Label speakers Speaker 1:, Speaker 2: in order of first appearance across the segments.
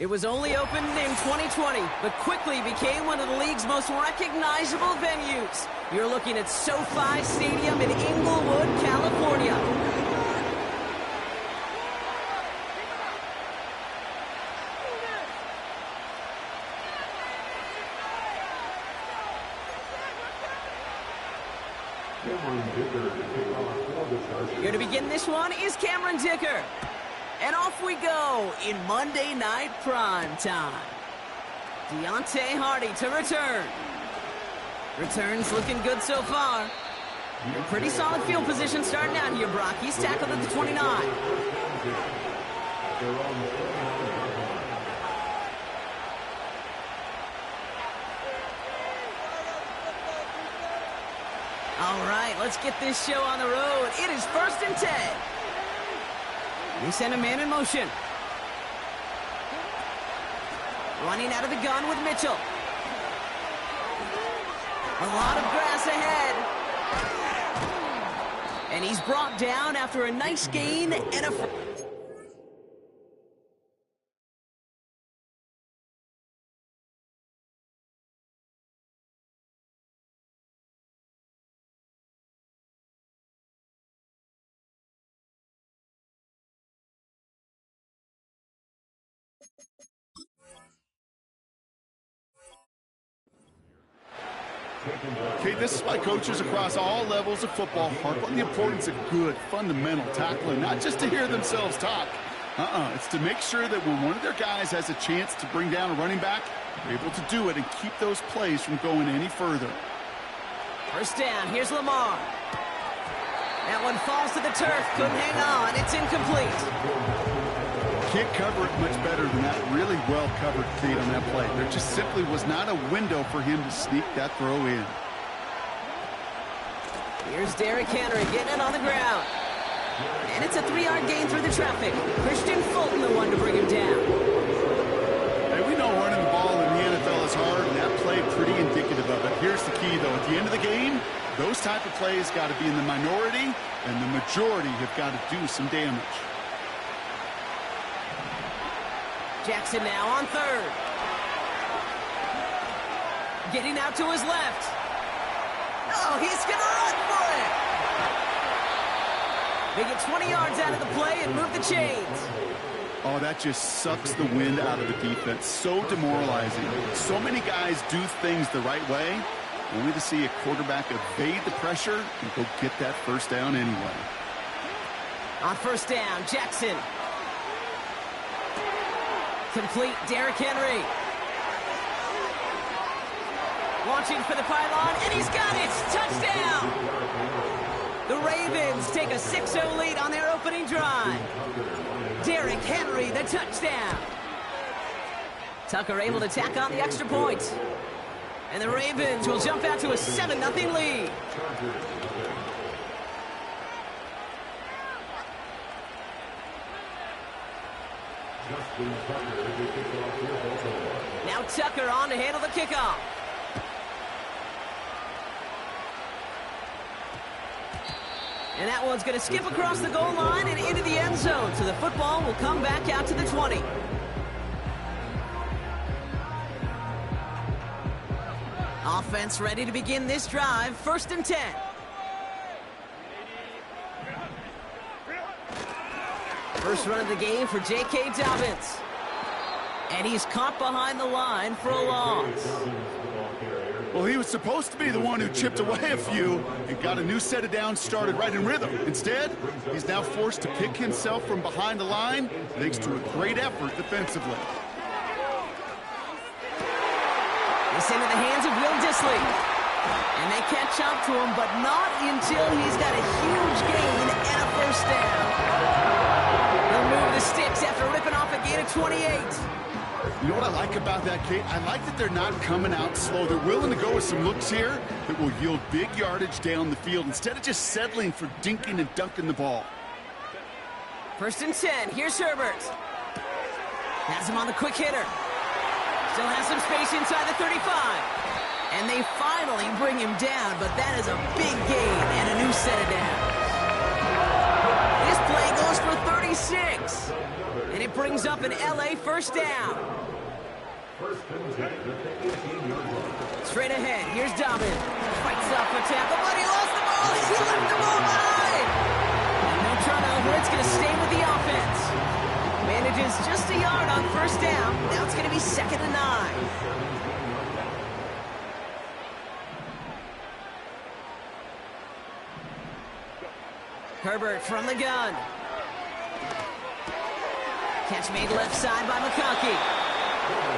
Speaker 1: It was only opened in 2020, but quickly became one of the league's most recognizable venues. You're looking at SoFi Stadium in Inglewood, California. Here to begin this one is Cameron Dicker. And off we go in Monday Night Prime Time. Deontay Hardy to return. Returns looking good so far. In pretty solid field position starting out here, Brock. He's tackled at the 29. All right, let's get this show on the road. It is 1st and 10. We send a man in motion. Running out of the gun with Mitchell. A lot of grass ahead. And he's brought down after a nice gain and a...
Speaker 2: Okay, this is why coaches across all levels of football harp on the importance of good, fundamental tackling, not just to hear themselves talk. It's to make sure that when one of their guys has a chance to bring down a running back, they're able to do it and keep those plays from going any further.
Speaker 1: First down, here's Lamar. That one falls to the turf, couldn't hang on, it's incomplete.
Speaker 2: Can't cover it much better than that. Really well covered, Kate, on that play. There just simply was not a window for him to sneak that throw in.
Speaker 1: Here's Derrick Henry getting it on the ground. And it's a 3-yard gain through the traffic. Christian Fulton, the one to bring him down.
Speaker 2: Hey, we know running the ball in the NFL is hard, and that play pretty indicative of it. Here's the key, though. At the end of the game, those type of plays got to be in the minority, and the majority have got to do some damage.
Speaker 1: Jackson now on 3rd. Getting out to his left. Oh, he's going to run for it. They get 20 yards out of the play and move the chains.
Speaker 2: Oh, that just sucks the wind out of the defense. So demoralizing. So many guys do things the right way, only to see a quarterback evade the pressure and go get that first down anyway.
Speaker 1: On first down, Jackson. Complete, Derrick Henry. Launching for the pylon, and he's got it! Touchdown! The Ravens take a 6-0 lead on their opening drive. Derrick Henry, the touchdown. Tucker able to tack on the extra point. And the Ravens will jump out to a 7-0 lead. Now Tucker on to handle the kickoff. And that one's going to skip across the goal line and into the end zone. So the football will come back out to the 20. Offense ready to begin this drive. 1st and 10. First run of the game for J.K. Dobbins. And he's caught behind the line for a loss.
Speaker 2: Well, he was supposed to be the one who chipped away a few and got a new set of downs started right in rhythm. Instead, he's now forced to pick himself from behind the line thanks to a great effort defensively.
Speaker 1: It's into the hands of Will Dissly. And they catch up to him, but not until he's got a huge gain and a first down. He'll move the sticks after ripping off a gain of 28.
Speaker 2: You know what I like about that, Kate? I like that they're not coming out slow. They're willing to go with some looks here that will yield big yardage down the field instead of just settling for dinking and dunking the ball.
Speaker 1: 1st and 10. Here's Herbert. Has him on the quick hitter. Still has some space inside the 35. And they finally bring him down, but that is a big gain and a new set of downs. This play goes for 36. And it brings brings up an LA first down. Straight ahead, here's Dobbin. Fights up for tackle, but he lost the ball. He left the ball behind. And no turnover, it's going to stay with the offense. Manages just a yard on first down. Now it's going to be 2nd and 9. Herbert from the gun. Catch made left side by McConkey.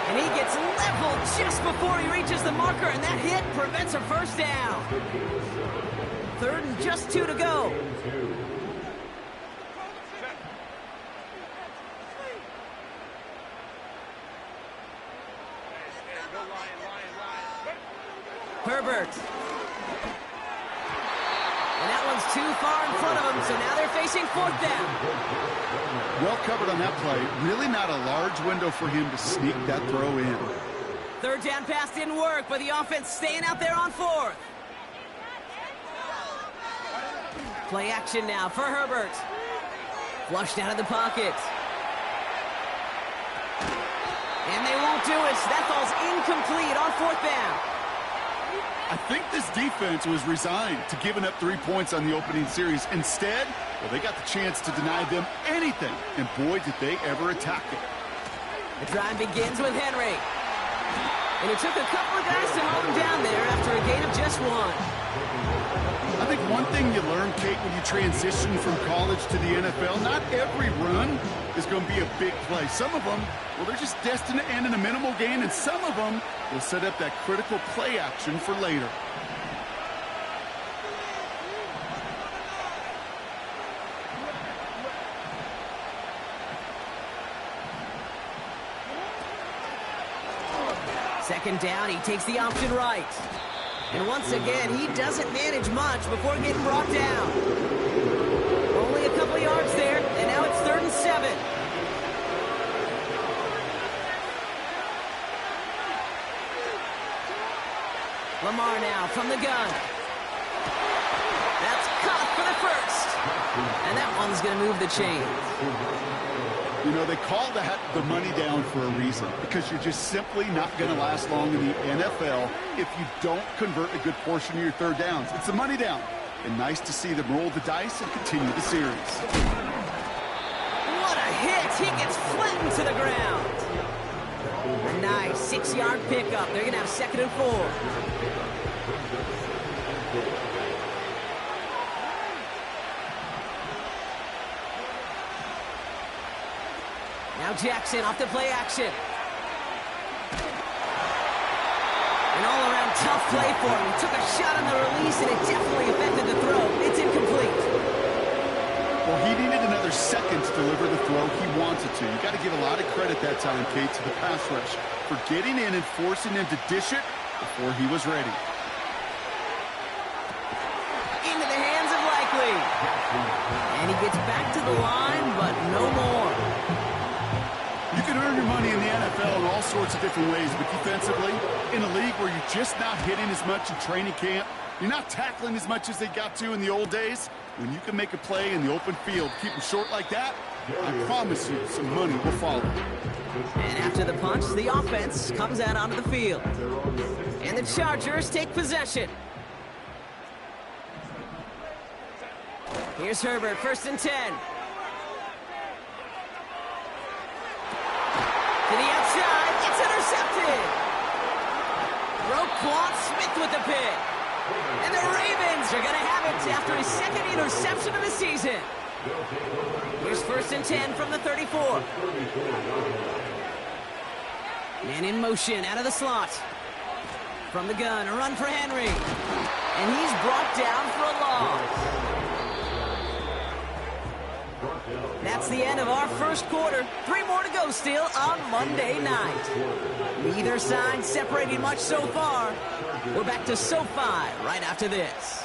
Speaker 1: And he gets leveled just before he reaches the marker, and that hit prevents a first down. 3rd and just 2 to go. Herbert. And that one's too far in front of him, so now they're facing 4th down.
Speaker 2: Well covered on that play. Really not a large window for him to sneak that throw in.
Speaker 1: 3rd down pass didn't work, but the offense staying out there on 4th. Play action now for Herbert. Flushed out of the pocket. And they won't do it. That falls incomplete on 4th down.
Speaker 2: I think this defense was resigned to giving up 3 points on the opening series. Instead, well, they got the chance to deny them anything. And boy, did they ever attack it.
Speaker 1: The drive begins with Henry. And it took a couple of guys to hold him down there after a gain of just 1.
Speaker 2: I think one thing you learn, Kate, when you transition from college to the NFL, not every run is going to be a big play. Some of them, well, they're just destined to end in a minimal gain, and some of them will set up that critical play action for later.
Speaker 1: Second down, he takes the option right. And once again, he doesn't manage much before getting brought down. Only a couple of yards there, and now it's 3rd and 7. Lamar now from the gun. That's caught for the first. And that one's going to move the chains.
Speaker 2: You know, they call that the money down for a reason, because you're just simply not going to last long in the NFL if you don't convert a good portion of your 3rd downs. It's the money down. And nice to see them roll the dice and continue the series.
Speaker 1: What a hit! He gets flattened to the ground. A nice 6-yard pickup. They're going to have 2nd and 4. Now Jackson off the play action. An all-around tough play for him. He took a shot on the release, and it definitely affected the throw. It's incomplete.
Speaker 2: Well, he needed another second to deliver the throw he wanted to. You got to give a lot of credit that time, Kate, to the pass rush for getting in and forcing him to dish it before he was ready.
Speaker 1: Into the hands of Likely. And he gets back to the line, but no more.
Speaker 2: You can earn your money in the NFL in all sorts of different ways, but defensively, in a league where you're just not hitting as much in training camp, you're not tackling as much as they got to in the old days, when you can make a play in the open field, keep them short like that, I promise you some money will follow.
Speaker 1: And after the punch, the offense comes out onto the field. And the Chargers take possession. Here's Herbert, 1st and 10. To the outside, it's intercepted. Roquan Smith with the pick. And the Ravens are going to have it after his 2nd interception of the season. Here's 1st and 10 from the 34. Man in motion out of the slot. From the gun, a run for Henry. And he's brought down for a loss. That's the end of our first quarter. 3 more to go still on Monday night. Neither side separating much so far. We're back to SoFi right after this.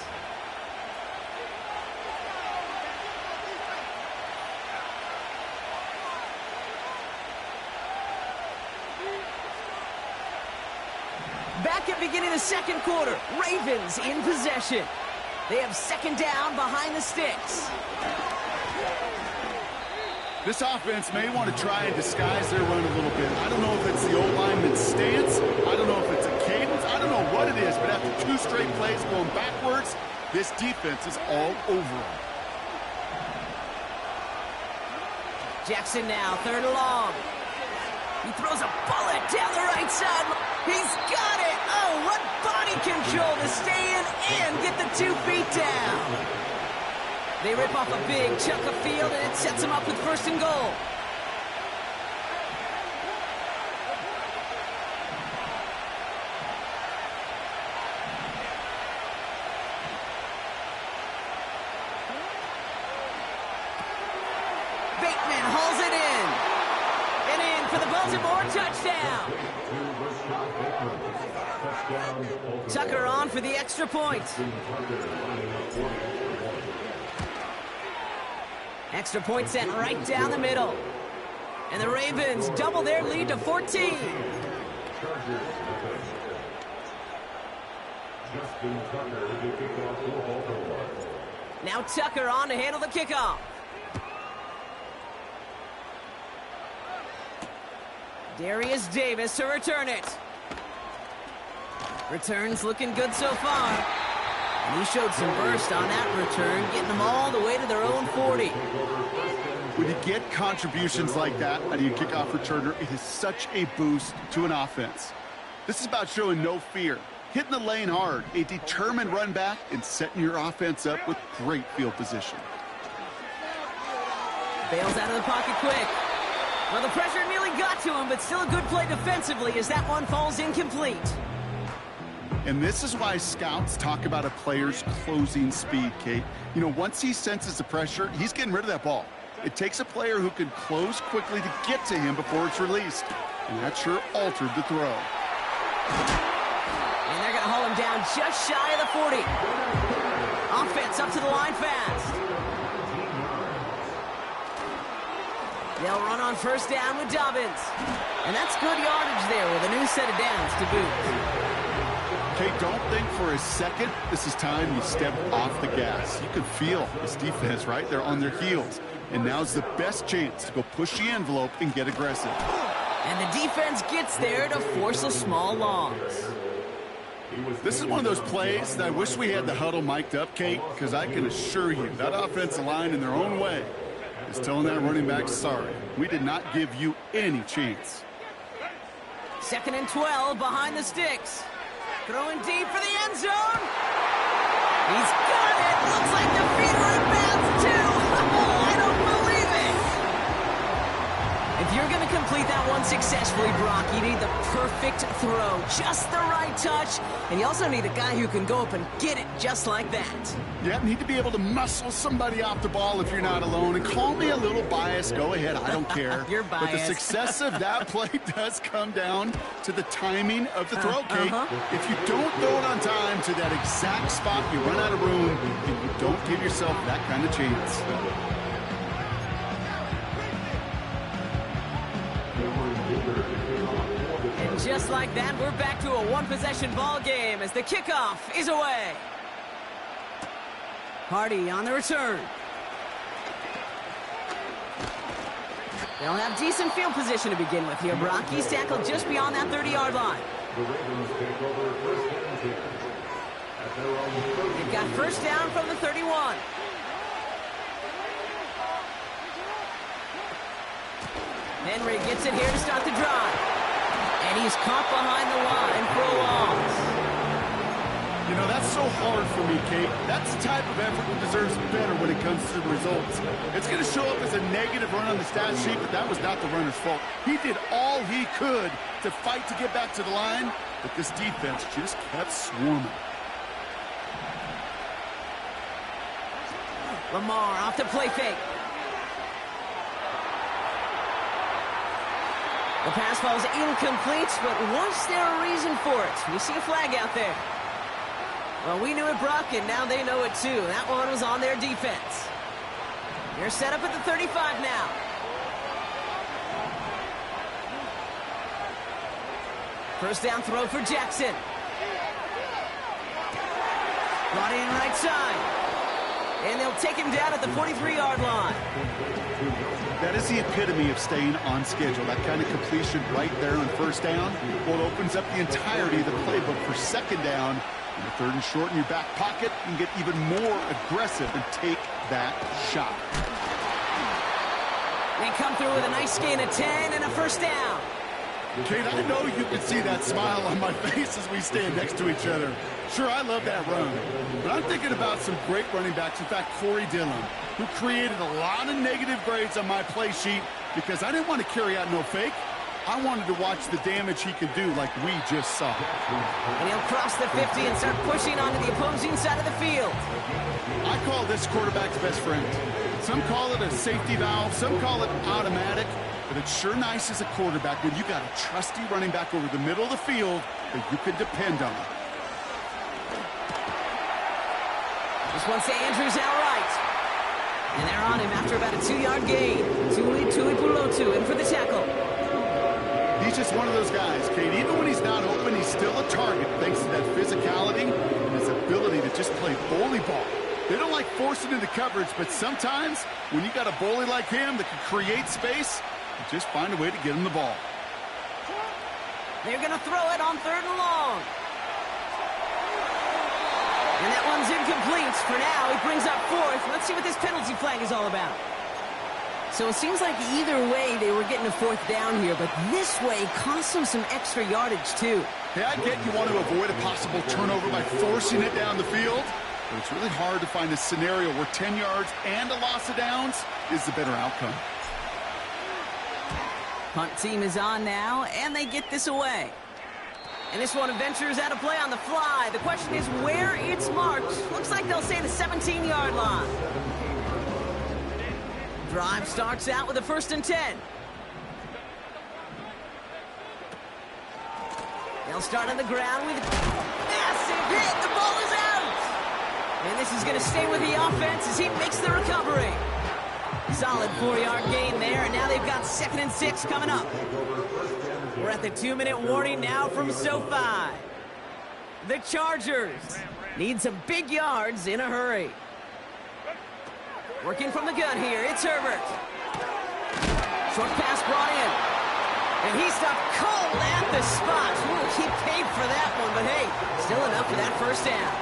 Speaker 1: Back at beginning of the 2nd quarter. Ravens in possession. They have 2nd down behind the sticks.
Speaker 2: This offense may want to try and disguise their run a little bit. I don't know if it's the old lineman's stance. I don't know if it's a cadence. I don't know what it is, but after 2 straight plays going backwards, this defense is all over them.
Speaker 1: Jackson now, 3rd and long. He throws a bullet down the right side. He's got it. Oh, what body control to stay in and get the 2 feet down. They rip off a big chunk of field, and it sets them up with 1st and goal. Bateman hauls it in. And in for the Baltimore touchdown. Tucker on for the extra point. Extra point sent right down the middle. And the Ravens double their lead to 14. Now Tucker on to handle the kickoff. Darius Davis to return it. Returns looking good so far. And he showed some burst on that return, getting them all the way to their own 40.
Speaker 2: When you get contributions like that out of your kickoff returner, it is such a boost to an offense. This is about showing no fear, hitting the lane hard, a determined run back, and setting your offense up with great field position.
Speaker 1: Bails out of the pocket quick. Well, the pressure nearly got to him, but still a good play defensively as that one falls incomplete.
Speaker 2: And this is why scouts talk about a player's closing speed, Kate. You know, once he senses the pressure, he's getting rid of that ball. It takes a player who can close quickly to get to him before it's released. And that sure altered the throw.
Speaker 1: And they're going to haul him down just shy of the 40. Offense up to the line fast. They'll run on 1st down with Dobbins. And that's good yardage there with a new set of downs to boot.
Speaker 2: Okay, don't think for a second this is time you step off the gas. You can feel this defense, right? They're on their heels. And now's the best chance to go push the envelope and get aggressive.
Speaker 1: And the defense gets there to force a small loss.
Speaker 2: This is one of those plays that I wish we had the huddle mic'd up, Kate, because I can assure you that offensive line in their own way is telling that running back, sorry, we did not give you any chance.
Speaker 1: 2nd and 12 behind the sticks. Throwing deep for the end zone. He's got it. Looks like the feet are in bounds, too. Oh, I don't believe it. If you're going to complete that one successfully, Brock, you need the perfect throw. Just the right touch. And you also need a guy who can go up and get it just like that.
Speaker 2: Yeah, need to be able to muscle somebody off the ball if you're not alone. And call me a little biased. Go ahead. I don't care.
Speaker 1: You're biased.
Speaker 2: But the success of that play does come down to the timing of the throw, Kate. If you don't throw it on time to that exact spot, you run out of room, and you don't give yourself that kind of chance.
Speaker 1: And just like that, we're back to a one-possession ball game as the kickoff is away. Hardy on the return. They'll have decent field position to begin with here, Brock. He's tackled just beyond that 30-yard line. They've got 1st down from the 31. Henry gets it here to start the drive. And he's caught behind the line for a loss.
Speaker 2: You know, that's so hard for me, Kate. That's the type of effort that deserves better when it comes to the results. It's going to show up as a negative run on the stat sheet, but that was not the runner's fault. He did all he could to fight to get back to the line, but this defense just kept swarming.
Speaker 1: Lamar off the play fake. The pass falls incomplete, but was there a reason for it? We see a flag out there. Well, we knew it, Brock, and now they know it too. That one was on their defense. They're set up at the 35 now. First down throw for Jackson. Brought in right side. And they'll take him down at the 43-yard line.
Speaker 2: That is the epitome of staying on schedule. That kind of completion right there on first down, well, it opens up the entirety of the playbook for second down. And the third and short in your back pocket, you can get even more aggressive and take that shot.
Speaker 1: They come through with a nice gain of 10 and a first down.
Speaker 2: Kate, I know you can see that smile on my face as we stand next to each other. Sure, I love that run, but I'm thinking about some great running backs. In fact, Corey Dillon, who created a lot of negative grades on my play sheet because I didn't want to carry out no fake. I wanted to watch the damage he could do like we just saw.
Speaker 1: And he'll cross the 50 and start pushing onto the opposing side of the field.
Speaker 2: I call this quarterback's best friend. Some call it a safety valve, some call it automatic, but it's sure nice as a quarterback when you got a trusty running back over the middle of the field that you can depend on.
Speaker 1: This one's to Andrews outright. And they're on him after about a 2-yard gain. Tuipulotu in for the tackle.
Speaker 2: He's just one of those guys, Kate. Even when he's not open, he's still a target thanks to that physicality and his ability to just play bully ball. They don't like forcing into coverage, but sometimes when you got a bully like him that can create space, you just find a way to get him the ball.
Speaker 1: They're going to throw it on 3rd and long. And that one's incomplete. For now, he brings up 4th. Let's see what this penalty flag is all about. So it seems like either way they were getting a 4th down here, but this way cost them some extra yardage too.
Speaker 2: Hey, I get you want to avoid a possible turnover by forcing it down the field, but it's really hard to find a scenario where 10 yards and a loss of downs is the better outcome.
Speaker 1: Punt team is on now, and they get this away. And this one ventures out of play on the fly. The question is where it's marked. Looks like they'll say the 17-yard line. Drive starts out with a 1st and 10. They'll start on the ground with a massive hit. The ball is out. And this is going to stay with the offense as he makes the recovery. Solid 4-yard gain there, and now they've got 2nd and 6 coming up. We're at the 2-minute warning now from SoFi. The Chargers need some big yards in a hurry. Working from the gun here, it's Herbert. Short pass brought in. And he stopped cold at the spot. Ooh, he paid for that one, but hey, still enough for that first down.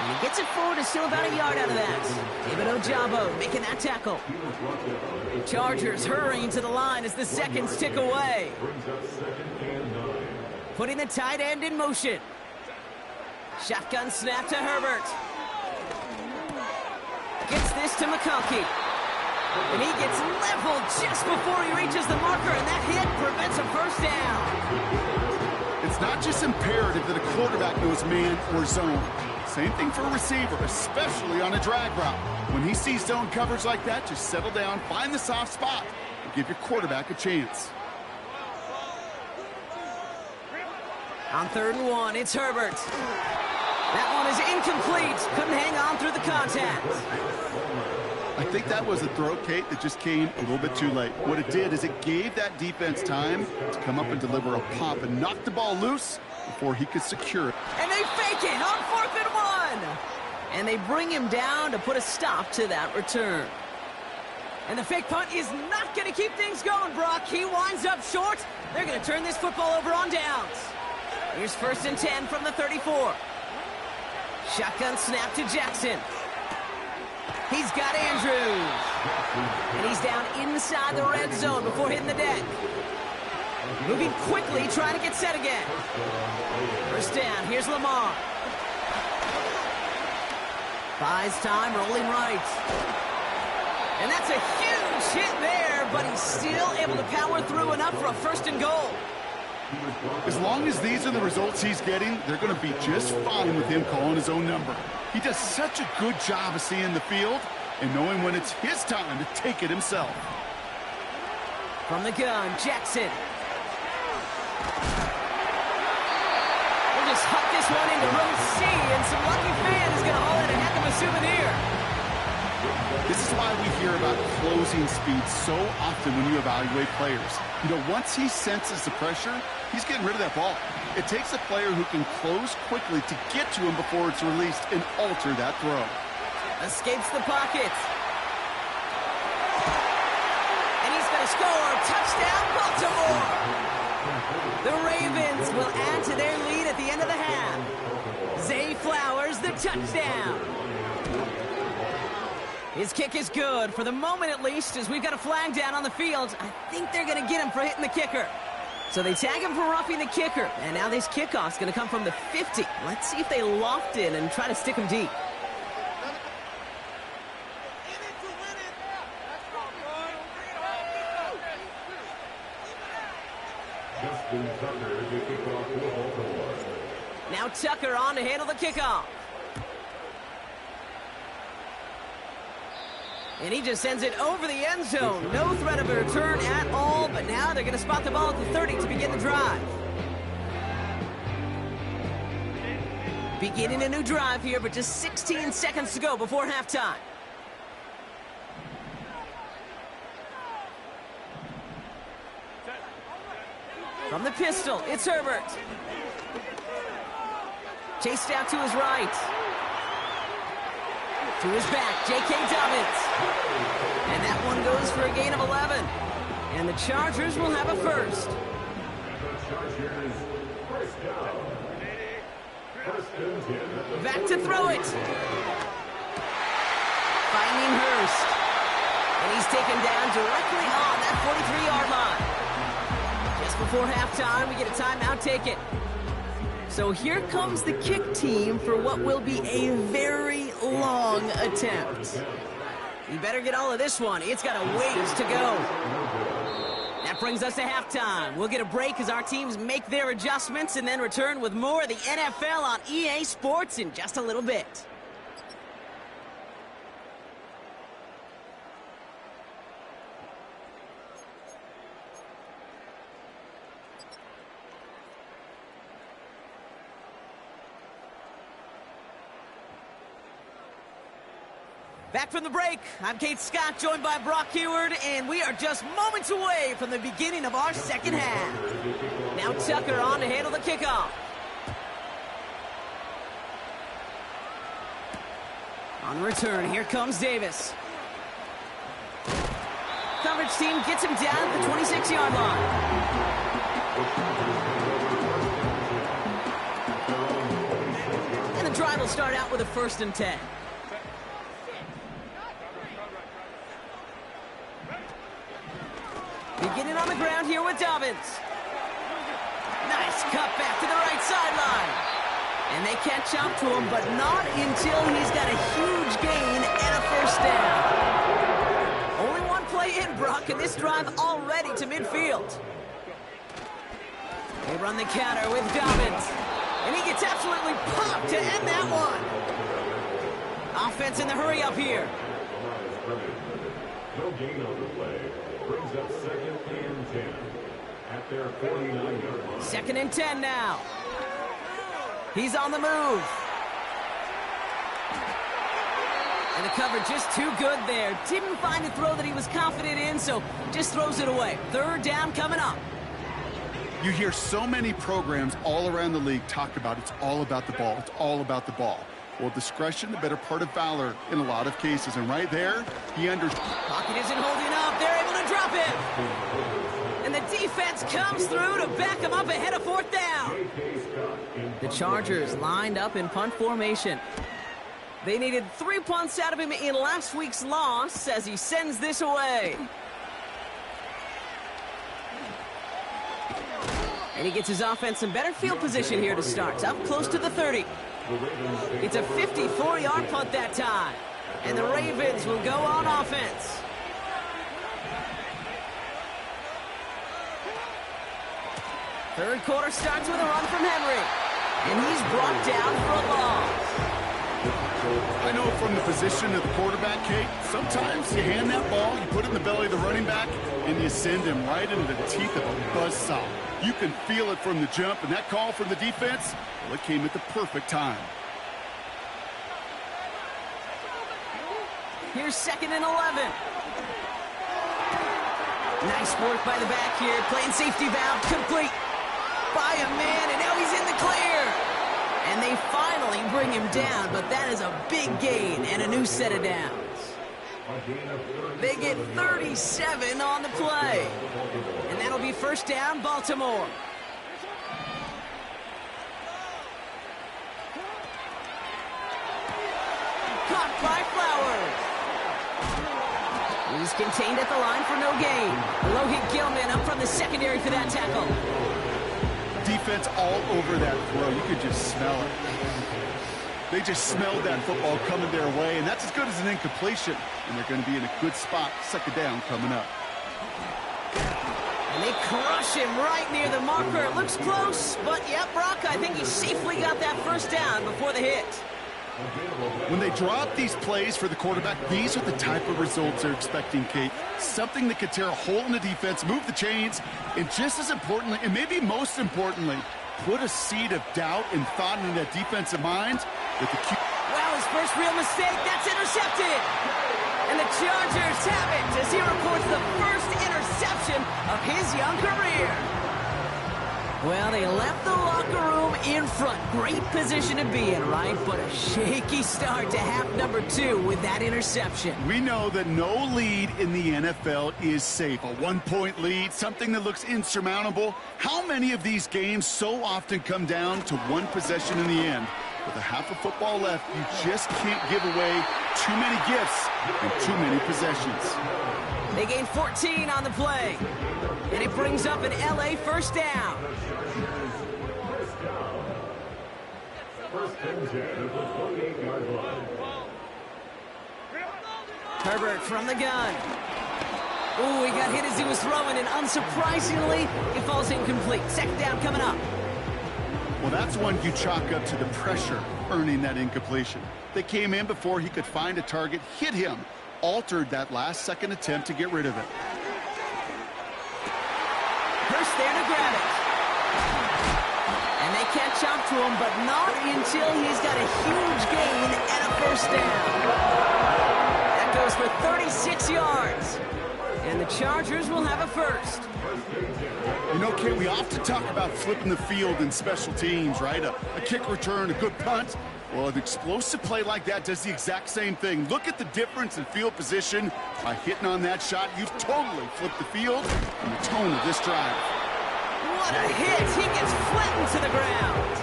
Speaker 1: And he gets it forward to still about a yard out of that. David Ojabo making that tackle. Chargers hurrying to the line as the seconds tick away. Putting the tight end in motion. Shotgun snap to Herbert. Gets this to McConkey. And he gets leveled just before he reaches the marker, and that hit prevents a first down.
Speaker 2: It's not just imperative that a quarterback knows man or zone. Same thing for a receiver, especially on a drag route. When he sees zone coverage like that, just settle down, find the soft spot, and give your quarterback a chance.
Speaker 1: On 3rd and 1, it's Herbert. That one is incomplete. Couldn't hang on through the contact.
Speaker 2: I think that was a throw, Kate, that just came a little bit too late. What it did is it gave that defense time to come up and deliver a pop and knock the ball loose before he could secure it.
Speaker 1: And they fake it on 4th and 1. And they bring him down to put a stop to that return. And the fake punt is not going to keep things going, Brock. He winds up short. They're going to turn this football over on downs. Here's 1st and 10 from the 34. Shotgun snap to Jackson. He's got Andrews. And he's down inside the red zone before hitting the deck. Moving quickly, trying to get set again. First down, here's Lamar. Buys time, rolling right. And that's a huge hit there, but he's still able to power through enough for a 1st and goal.
Speaker 2: As long as these are the results he's getting, they're going to be just fine with him calling his own number. He does such a good job of seeing the field and knowing when it's his time to take it himself.
Speaker 1: From the gun, Jackson. We'll just huck this one into row C, and some lucky fan is going to haul in a heck of a souvenir.
Speaker 2: This is why we hear about closing speed so often when you evaluate players. You know, once he senses the pressure, he's getting rid of that ball. It takes a player who can close quickly to get to him before it's released and alter that throw.
Speaker 1: Escapes the pocket. score. Touchdown, Baltimore. The Ravens will add to their lead at the end of the half. Zay Flowers, the touchdown. His kick is good, for the moment at least, as we've got a flag down on the field. I think they're going to get him for hitting the kicker. So they tag him for roughing the kicker, and now this kickoff's going to come from the 50. Let's see if they loft in and try to stick him deep. Now Tucker on to handle the kickoff. And he just sends it over the end zone. No threat of a return at all, but now they're going to spot the ball at the 30 to begin the drive. Beginning a new drive here, but just 16 seconds to go before halftime. From the pistol, it's Herbert. Chased out to his right. To his back, J.K. Dobbins. And that one goes for a gain of 11. And the Chargers will have a first. Back to throw it. Finding Hurst. And he's taken down directly on that 43-yard line. Just before halftime, we get a timeout taken. So here comes the kick team for what will be a very long attempt. You better get all of this one. It's got a ways to go. That brings us to halftime. We'll get a break as our teams make their adjustments and then return with more of the NFL on EA Sports in just a little bit. Back from the break, I'm Kate Scott, joined by Brock Heward, and we are just moments away from the beginning of our second half. Now Tucker on to handle the kickoff. On return, here comes Davis. Coverage team gets him down at the 26-yard line. And the drive will start out with a 1st and 10. Beginning on the ground here with Dobbins. Nice cut back to the right sideline. And they catch up to him, but not until he's got a huge gain and a 1st down. Only one play in, Brock, and this drive already to midfield. They run the counter with Dobbins. And he gets absolutely popped to end that one. Offense in the hurry up here.
Speaker 3: No gain on the play. Brings up 2nd and 10 at their 49-yard line.
Speaker 1: 2nd and 10 now. He's on the move. And the coverage just too good there. Didn't find a throw that he was confident in, so just throws it away. 3rd down coming up.
Speaker 2: You hear so many programs all around the league talk about it's all about the ball. It's all about the ball. Well, discretion, the better part of valor in a lot of cases. And right there, he
Speaker 1: Pocket isn't holding up. They're able to drop it. And the defense comes through to back him up ahead of 4th down. The Chargers lined up in punt formation. They needed 3 punts out of him in last week's loss as he sends this away. And he gets his offense in better field position here to start. Up close to the 30. It's a 54-yard punt that time. And the Ravens will go on offense. Third quarter starts with a run from Henry. And he's brought down for a loss.
Speaker 2: I know from the position of the quarterback, Kate, sometimes you hand that ball, you put it in the belly of the running back, and you send him right into the teeth of a buzzsaw. You can feel it from the jump, and that call from the defense, well, it came at the perfect time.
Speaker 1: Here's 2nd and 11. Nice work by the back here, playing safety valve, complete by a man, and now he's in the clear. And they finally bring him down, but that is a big gain and a new set of downs. They get 37 on the play. And that'll be first down, Baltimore. Caught by Flowers. He's contained at the line for no gain. Lohit Gilman up from the secondary for that tackle.
Speaker 2: Defense all over that throw. You could just smell it. They just smelled that football coming their way, and that's as good as an incompletion. And they're going to be in a good spot, second down coming up.
Speaker 1: And they crush him right near the marker. It looks close, but yeah, Brock, I think he safely got that first down before the hit.
Speaker 2: When they draw up these plays for the quarterback, these are the type of results they're expecting, Kate. Something that could tear a hole in the defense, move the chains, and just as importantly, and maybe most importantly, put a seed of doubt and thought into that defensive mind with the
Speaker 1: Wow, his first real mistake, that's intercepted. And the Chargers have it as he records the first interception of his young career. Well, they left the locker room in front. Great position to be in, right? But a shaky start to half number 2 with that interception.
Speaker 2: We know that no lead in the NFL is safe. A one-point lead, something that looks insurmountable. How many of these games so often come down to one possession in the end? With a half of football left, you just can't give away too many gifts and too many possessions.
Speaker 1: They gain 14 on the play. And it brings up an LA first down. Herbert from the gun. Ooh, he got hit as he was throwing, and unsurprisingly, it falls incomplete. Second down coming up.
Speaker 2: Well, that's one you chalk up to the pressure earning that incompletion. They came in before he could find a target, hit him, altered that last-second attempt to get rid of it.
Speaker 1: Hurst there to grab it. And they catch up to him, but not until he's got a huge gain and a first down. That goes for 36 yards. And the Chargers will have a first.
Speaker 2: You know, Kate, we often talk about flipping the field in special teams, right? A kick return, a good punt. Well, an explosive play like that does the exact same thing. Look at the difference in field position. By hitting on that shot, you've totally flipped the field and the tone of this drive.
Speaker 1: What a hit! He gets flattened to the ground.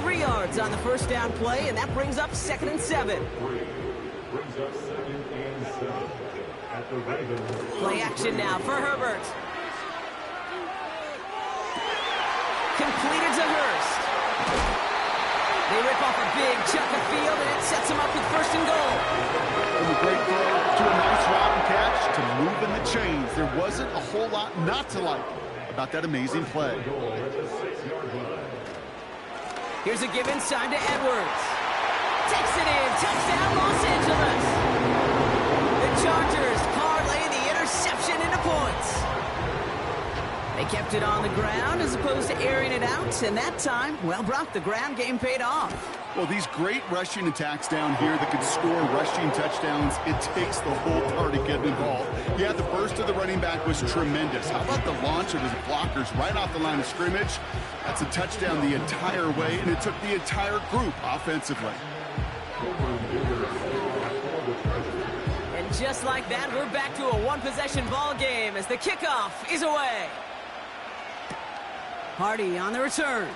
Speaker 1: 3 yards on the first down play, and that brings up 2nd and 7. Play action now for Herbert. Completed to Hurst. They rip off a big chunk of field, and it sets them up with 1st and goal.
Speaker 2: From a great throw to a nice route and catch to moving the chains. There wasn't a whole lot not to like about that amazing play.
Speaker 1: Here's a give inside to Edwards. Takes it in. Touchdown, Los Angeles. The Chargers parlay the interception into points. They kept it on the ground as opposed to airing it out, and that time, well, Brock, the ground game paid off.
Speaker 2: Well, these great rushing attacks down here that can score rushing touchdowns, it takes the whole party getting involved. Yeah, the burst of the running back was tremendous. How about the launch of his blockers right off the line of scrimmage? That's a touchdown the entire way, and it took the entire group offensively.
Speaker 1: And just like that, we're back to a one-possession ball game as the kickoff is away. Hardy on the return.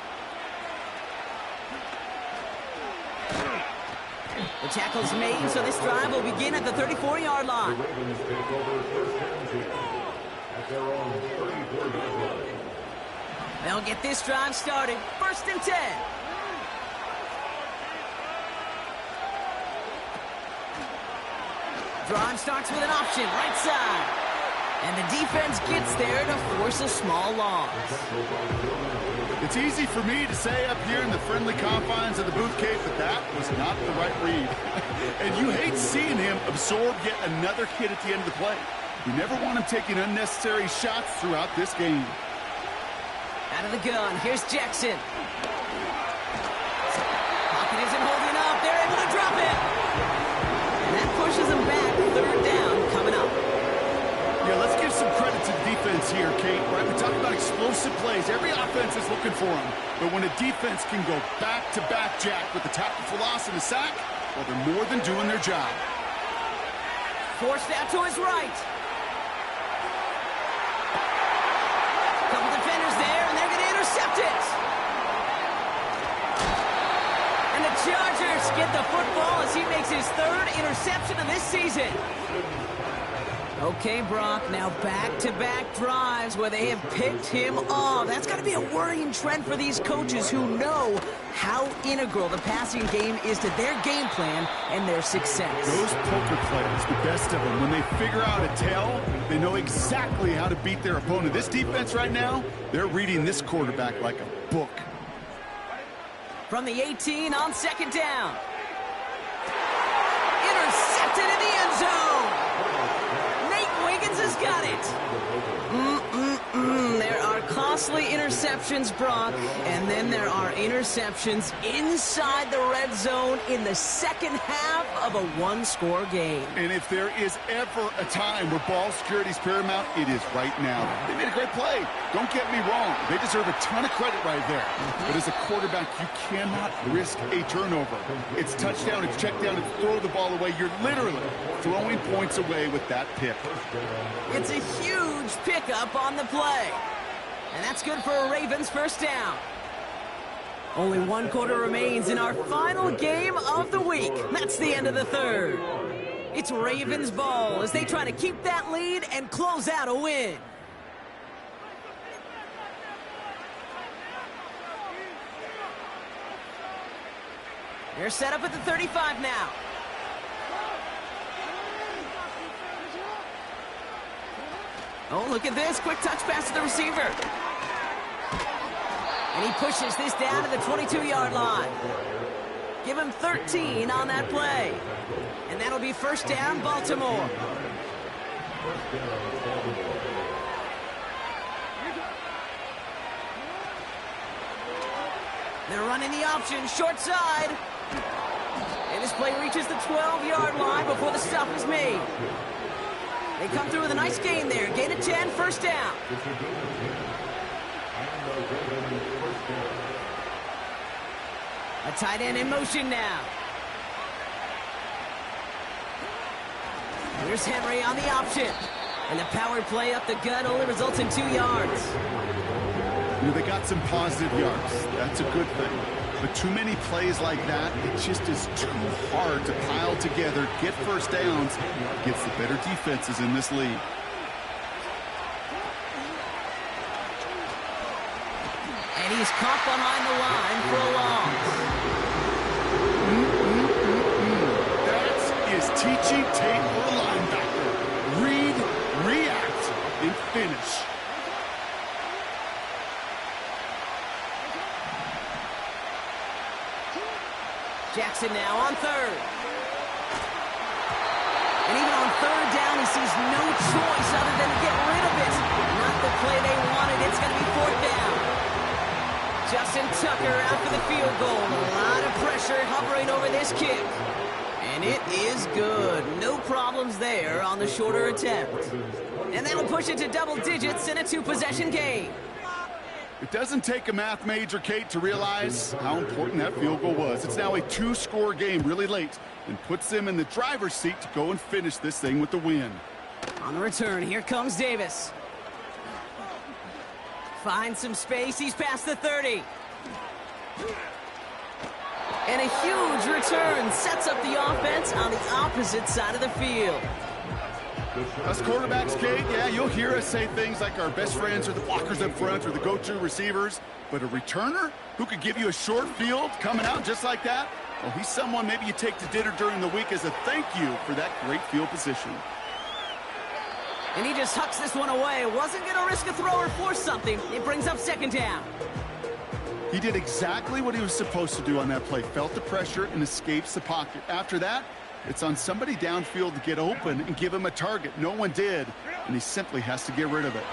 Speaker 1: The tackle's made, so this drive will begin at the 34-yard line. They'll get this drive started. 1st and 10. Drive starts with an option, right side. And the defense gets there to force a small loss.
Speaker 2: It's easy for me to say up here in the friendly confines of the booth, Kate, but that was not the right read. And you hate seeing him absorb yet another hit at the end of the play. You never want him taking unnecessary shots throughout this game.
Speaker 1: Out of the gun, here's Jackson. Pocket isn't holding up. They're able to drop it. And that pushes them back. 3rd down coming up.
Speaker 2: Yeah, let's give some credit to the defense here, Kate. Right, we talk about explosive plays. Every offense is looking for them. But when a defense can go back-to-back, Jack, with the tackle for loss and a sack, well, they're more than doing their job.
Speaker 1: Forced out to his right. Couple defenders there, and they're going to intercept it. And the Chargers get the football as he makes his third interception of this season. Okay, Brock, now back-to-back drives where they have picked him off. That's got to be a worrying trend for these coaches who know how integral the passing game is to their game plan and their success.
Speaker 2: Those poker players, the best of them, when they figure out a tell, they know exactly how to beat their opponent. This defense right now, they're reading this quarterback like a book.
Speaker 1: From the 18 on second down. Intercepted in the end zone. Wiggins has got it. There are costly interceptions, Brock, and then there are interceptions inside the red zone in the second half of a one-score game.
Speaker 2: And if there is ever a time where ball security is paramount, it is right now. They made a great play. Don't get me wrong. They deserve a ton of credit right there. But as a quarterback, you cannot risk a turnover. It's touchdown, it's check down, it's throw the ball away. You're literally throwing points away with that pick.
Speaker 1: It's a huge pickup on the play. And that's good for a Ravens first down. Only one quarter remains in our final game of the week. That's the end of the third. It's Ravens ball as they try to keep that lead and close out a win. They're set up at the 35 now. Oh, look at this. Quick touch pass to the receiver. And he pushes this down to the 22-yard line. Give him 13 on that play. And that'll be first down, Baltimore. They're running the option, short side. And this play reaches the 12-yard line before the stop is made. They come through with a nice gain there. Gain of 10, first down. A tight end in motion now. Here's Henry on the option. And the power play up the gut only results in 2 yards.
Speaker 2: You know, they got some positive yards. That's a good thing. But too many plays like that, it just is too hard to pile together, get first downs against the better defenses in this league.
Speaker 1: And he's caught behind the line for a loss.
Speaker 2: That is teaching tape for a linebacker. Read, react, and finish.
Speaker 1: Jackson now on third. And even on third down, he sees no choice other than to get rid of it. Not the play they wanted. It's going to be fourth down. Justin Tucker out for the field goal. A lot of pressure hovering over this kick. And it is good. No problems there on the shorter attempt. And that'll push it to double digits in a 2-possession game.
Speaker 2: It doesn't take a math major, Kate, to realize how important that field goal was. It's now a 2-score game really late and puts them in the driver's seat to go and finish this thing with the win.
Speaker 1: On the return, here comes Davis. Finds some space. He's past the 30. And a huge return sets up the offense on the opposite side of the field.
Speaker 2: Us quarterbacks, Kate, yeah, you'll hear us say things like our best friends are the blockers up front or the go-to receivers. But a returner who could give you a short field coming out just like that, well, he's someone maybe you take to dinner during the week as a thank you for that great field position.
Speaker 1: And he just hucks this one away. Wasn't going to risk a throw or force something. It brings up second down.
Speaker 2: He did exactly what he was supposed to do on that play. Felt the pressure and escapes the pocket. After that, it's on somebody downfield to get open and give him a target. No one did, and he simply has to get rid of it.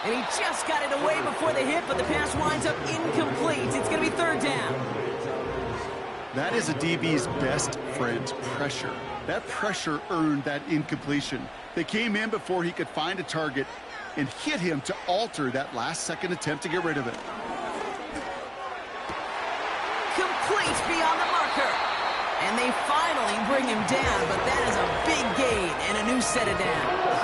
Speaker 1: And he just got it away before the hit, but the pass winds up incomplete. It's going to be third down.
Speaker 2: That is a DB's best friend, pressure. That pressure earned that incompletion. They came in before he could find a target and hit him to alter that last-second attempt to get rid of it.
Speaker 1: Complete beyond the marker. And they finally bring him down, but that is a big gain and a new set of downs.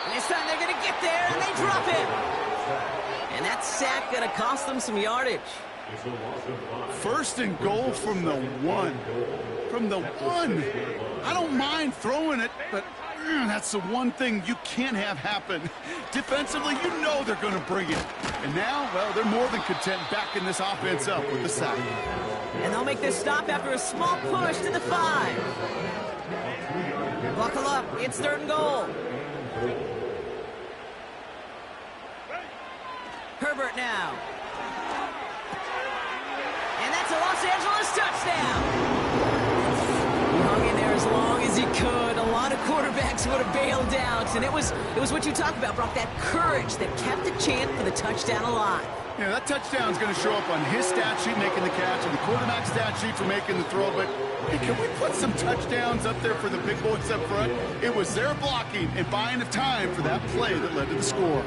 Speaker 1: And this time they're going to get there, and they drop him. And that sack going to cost them some yardage.
Speaker 2: First and goal from the 1. From the 1. I don't mind throwing it, but that's the one thing you can't have happen. Defensively, you know they're going to bring it. And now, well, they're more than content backing this offense up with the sack.
Speaker 1: And they'll make this stop after a small push to the 5. Buckle up. It's 3rd and goal. Herbert now. And that's a Los Angeles touchdown. He hung in there as long as he could. A lot of quarterbacks would have bailed out. And it was what you talked about, Brock, that courage that kept the chant for the touchdown alive.
Speaker 2: Yeah, that touchdown's going to show up on his stat sheet making the catch and the quarterback stat sheet for making the throw. But hey, can we put some touchdowns up there for the big boys up front? It was their blocking and buying the time for that play that led to the score.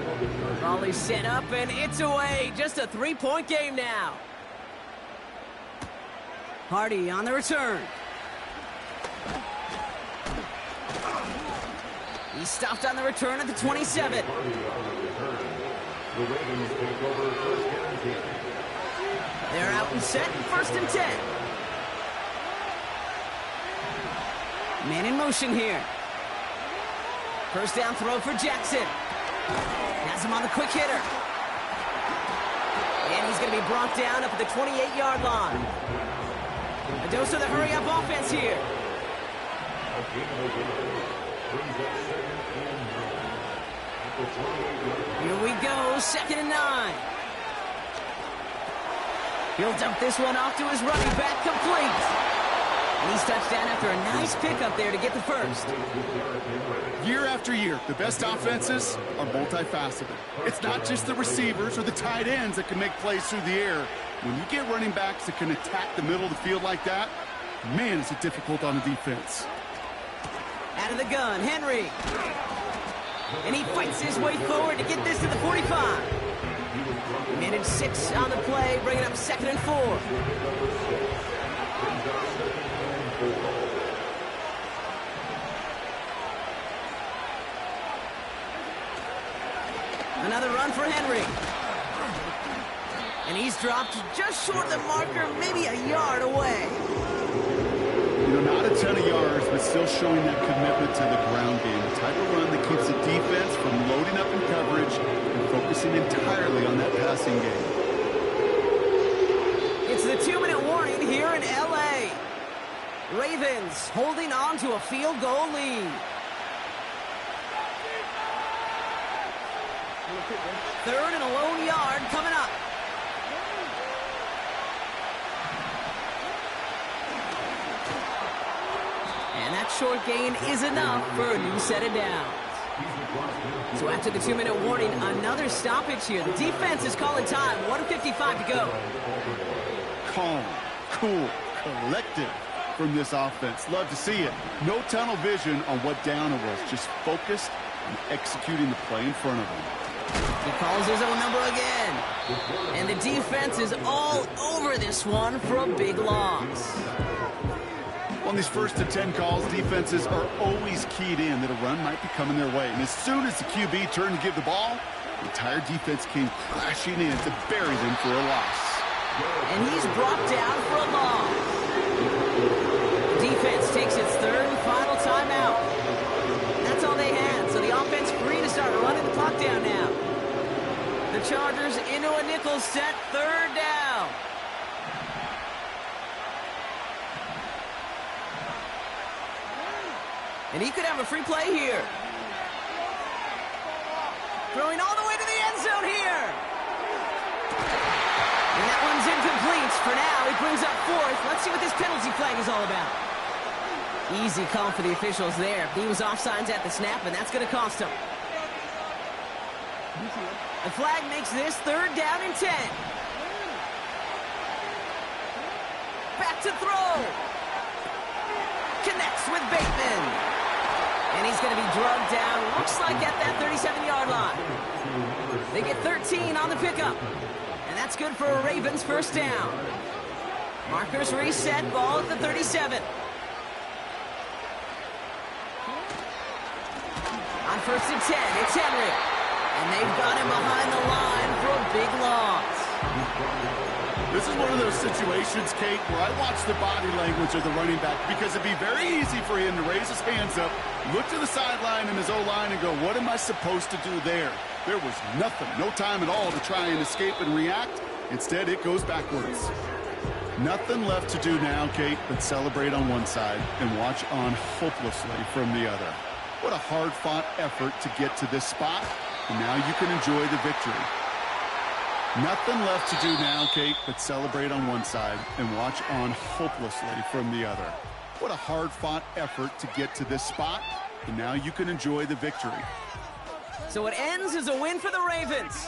Speaker 1: Volley set up, and it's away. Just a 3-point game now. Hardy on the return. He stopped on the return at the 27. They're out and set, 1st and 10. Man in motion here. First down throw for Jackson. Has him on the quick hitter. And he's going to be brought down up at the 28-yard line. A dose of the hurry-up offense here. Here we go, 2nd and 9. He'll dump this one off to his running back, complete. And he's touchdown after a nice pickup there to get the first.
Speaker 2: Year after year, the best offenses are multifaceted. It's not just the receivers or the tight ends that can make plays through the air. When you get running backs that can attack the middle of the field like that, man, is it difficult on the defense.
Speaker 1: Out of the gun, Henry. And he fights his way forward to get this to the 45. Minute 6 on the play, bringing up 2nd and 4. Another run for Henry. And he's dropped just short of the marker, maybe a yard away.
Speaker 2: You know, not a ton of yards, but still showing that commitment to the ground game. The type of run that keeps the defense from loading up in coverage and focusing entirely on that passing game.
Speaker 1: It's the 2-minute warning here in L.A. Ravens holding on to a field goal lead. 3rd and a lone yard coming up. And that short gain is enough for a new set of downs. So after the 2-minute warning, another stoppage here. The defense is calling time. 1:55 to go.
Speaker 2: Calm, cool, collected from this offense. Love to see it. No tunnel vision on what down it was. Just focused on executing the play in front of them.
Speaker 1: He calls his own number again. And the defense is all over this one for a big loss.
Speaker 2: On these 1st and 10 calls, defenses are always keyed in that a run might be coming their way. And as soon as the QB turned to give the ball, the entire defense came crashing in to bury them for a loss.
Speaker 1: And he's brought down for a loss. The defense takes its 3rd and final timeout. That's all they had, so the offense free to start running the clock down now. The Chargers into a nickel set, 3rd down. And he could have a free play here. Throwing all the way to the end zone here. And that one's incomplete. For now, he brings up 4th. Let's see what this penalty flag is all about. Easy call for the officials there. He was offsides at the snap, and that's going to cost him. The flag makes this 3rd down and 10. Back to throw. Connects with Bateman. And he's going to be drugged down, looks like at that 37-yard line. They get 13 on the pickup. And that's good for a Ravens 1st down. Markers reset, ball at the 37. On 1st and 10, it's Henry. And they've got him behind the line for a big loss.
Speaker 2: This is one of those situations, Kate, where I watch the body language of the running back because it'd be very easy for him to raise his hands up, look to the sideline and his O-line and go, what am I supposed to do there? There was nothing, no time at all to try and escape and react. Instead, it goes backwards. Nothing left to do now, Kate, but celebrate on one side and watch on hopelessly from the other. What a hard-fought effort to get to this spot, and now you can enjoy the victory. Nothing left to do now, Kate, but celebrate on one side and watch on hopelessly from the other. What a hard-fought effort to get to this spot, and now you can enjoy the victory.
Speaker 1: So it ends as a win for the Ravens.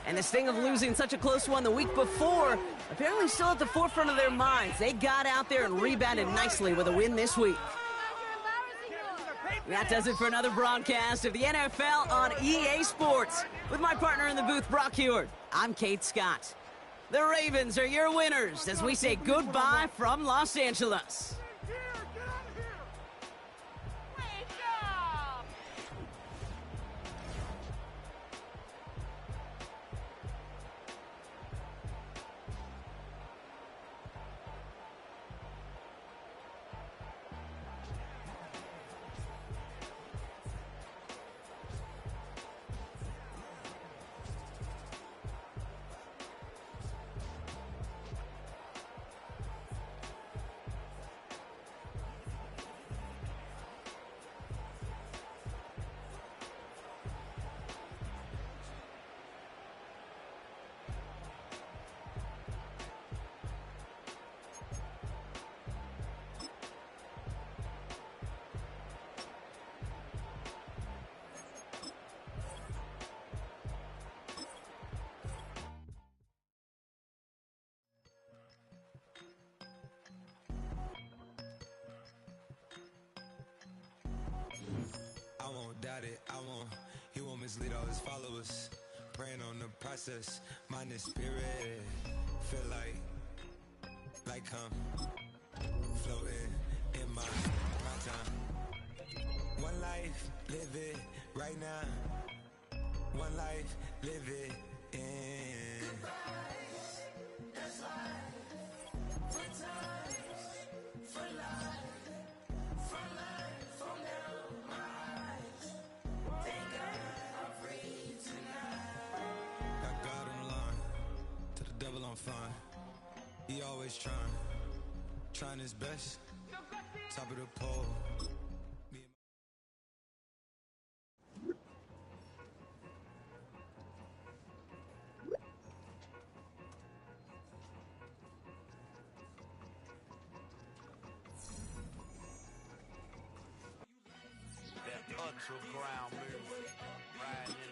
Speaker 1: And the sting of losing such a close one the week before, apparently still at the forefront of their minds. They got out there and rebounded nicely with a win this week. That does it for another broadcast of the NFL on EA Sports. With my partner in the booth, Brock Huard, I'm Kate Scott. The Ravens are your winners as we say goodbye from Los Angeles.
Speaker 4: He won't mislead all his followers. Praying on the process, mind and spirit. Feel like I'm floating in my prime time. One life, live it right now. One life, live it in. That's life. For times, for life, for life, from now, my eyes. Thank God I'm free tonight. Got God on the line, to the devil I'm fine. He always trying his best. Top of the pole.
Speaker 5: That ultra ground move, riding in